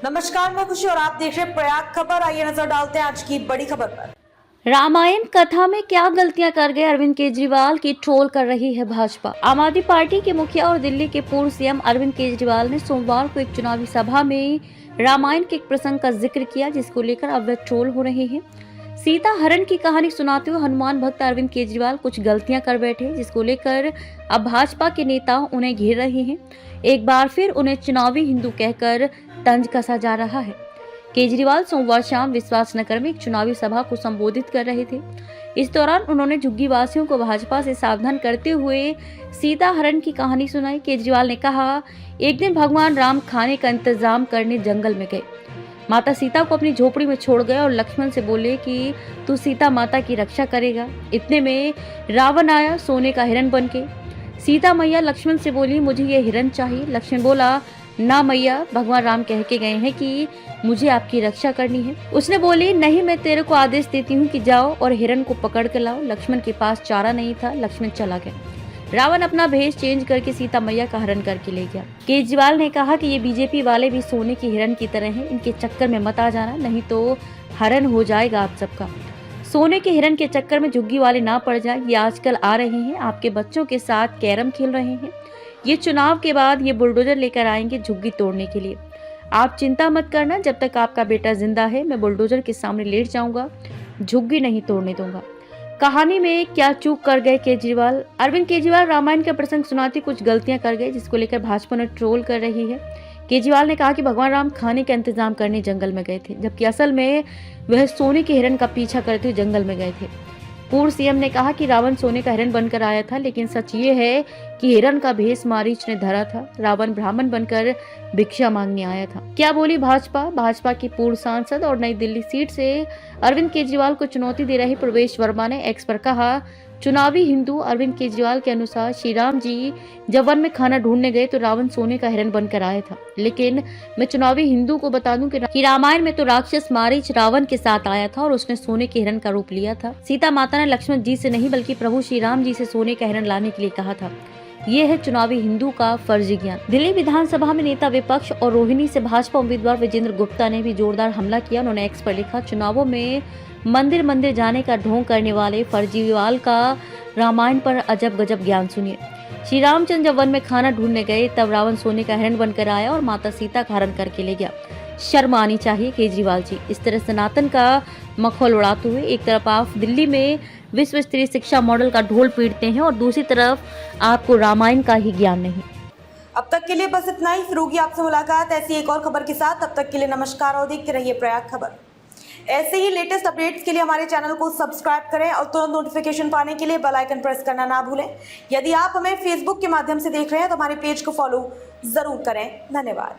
नमस्कार, मैं खुशी और आप देख रहे हैं प्रयाग खबर। आइए नजर डालते हैं आज की बड़ी खबर पर। रामायण कथा में क्या गलतियां कर गए अरविंद केजरीवाल की ट्रोल कर रही है भाजपा। आम आदमी पार्टी के मुखिया और दिल्ली के पूर्व सीएम अरविंद केजरीवाल ने सोमवार को एक चुनावी सभा में रामायण के एक प्रसंग का जिक्र किया, जिसको लेकर अब वे ट्रोल हो रहे हैं। सीता हरण की कहानी सुनाते हुए हनुमान भक्त अरविंद केजरीवाल कुछ गलतियां कर बैठे, जिसको लेकर अब भाजपा के नेता उन्हें घेर रहे हैं। एक बार फिर उन्हें चुनावी हिंदू कहकर तंज कसा जा रहा है। केजरीवाल सोमवार शाम विश्वास नगर में एक चुनावी सभा को संबोधित कर रहे थे। इस दौरान उन्होंने झुग्गी वासियों को भाजपा से सावधान करते हुए सीता हरण की कहानी सुनाई। केजरीवाल ने कहा, एक दिन भगवान राम खाने का इंतजाम करने जंगल में गए। माता सीता को अपनी झोपड़ी में छोड़ गए और लक्ष्मण से बोले कि तू सीता माता की रक्षा करेगा। इतने में रावण आया सोने का हिरण बन के। सीता मैया लक्ष्मण से बोली, मुझे ये हिरण चाहिए। लक्ष्मण बोला, ना मैया, भगवान राम कह के गए हैं कि मुझे आपकी रक्षा करनी है। उसने बोली, नहीं, मैं तेरे को आदेश देती हूँ कि जाओ और हिरण को पकड़ के लाओ। लक्ष्मण के पास चारा नहीं था, लक्ष्मण चला गया। रावण अपना भेष चेंज करके सीता मैया का हरण करके ले गया। केजरीवाल ने कहा कि ये बीजेपी वाले भी सोने की हिरण की तरह हैं, इनके चक्कर में मत आ जाना, नहीं तो हरण हो जाएगा आप सबका। सोने के हिरण के चक्कर में झुग्गी वाले ना पड़ जाए। ये आजकल आ रहे हैं, आपके बच्चों के साथ कैरम खेल रहे हैं। ये चुनाव के बाद ये बुलडोजर लेकर आएंगे झुग्गी तोड़ने के लिए। आप चिंता मत करना, जब तक आपका बेटा जिंदा है मैं बुलडोजर के सामने लेट जाऊंगा, झुग्गी नहीं तोड़ने दूंगा। कहानी में क्या चूक कर गए केजरीवाल। अरविंद केजरीवाल रामायण का प्रसंग सुनाते कुछ गलतियां कर गए, जिसको लेकर भाजपा ने ट्रोल कर रही है। केजरीवाल ने कहा कि भगवान राम खाने का इंतजाम करने जंगल में गए थे, जबकि असल में वह सोने के हिरण का पीछा करते हुए जंगल में गए थे। पूर्व सीएम ने कहा कि रावण सोने का हिरण बनकर आया था, लेकिन सच ये है कि हिरण का भेष मारीच ने धरा था। रावण ब्राह्मण बनकर भिक्षा मांगने आया था। क्या बोली भाजपा की पूर्व सांसद और नई दिल्ली सीट से अरविंद केजरीवाल को चुनौती दे रहे प्रवेश वर्मा ने एक्स पर कहा, चुनावी हिंदू अरविंद केजरीवाल के अनुसार श्री राम जी जब वन में खाना ढूंढने गए तो रावण सोने का हिरण बनकर आया था। लेकिन मैं चुनावी हिंदू को बता दूं कि रामायण में तो राक्षस मारीच रावण के साथ आया था और उसने सोने के हिरण का रूप लिया था। सीता माता ने लक्ष्मण जी से नहीं बल्कि प्रभु श्री राम जी से सोने का हिरण लाने के लिए कहा था। ये है चुनावी हिंदू का फर्जी ज्ञान। दिल्ली विधानसभा में नेता विपक्ष और रोहिणी से भाजपा उम्मीदवार विजेंद्र गुप्ता ने भी जोरदार हमला किया। उन्होंने एक्स पर लिखा, चुनावों में मंदिर जाने का ढोंग करने वाले फर्जीवाल का रामायण पर अजब गजब ज्ञान सुनिए। श्री रामचंद्र जब वन में खाना ढूंढने गए तब रावण सोने का हिरण बनकर आया और माता सीता का हरण करके ले गया। शर्म आनी चाहिए केजरीवाल जी। इस तरह सनातन का मखौल उड़ाते हुए एक तरफ आप दिल्ली में विश्व स्तरीय शिक्षा मॉडल का ढोल पीटते हैं और दूसरी तरफ आपको रामायण का ही ज्ञान नहीं। अब तक के लिए बस इतना ही। फिर होगी आपसे मुलाकात ऐसी एक और खबर के साथ। तब तक के लिए नमस्कार और देखते रहिए प्रयाग खबर। ऐसे ही लेटेस्ट अपडेट्स के लिए हमारे चैनल को सब्सक्राइब करें और तुरंत नोटिफिकेशन पाने के लिए बेल आइकन प्रेस करना ना भूलें। यदि आप हमें फेसबुक के माध्यम से देख रहे हैं तो हमारे पेज को फॉलो जरूर करें। धन्यवाद।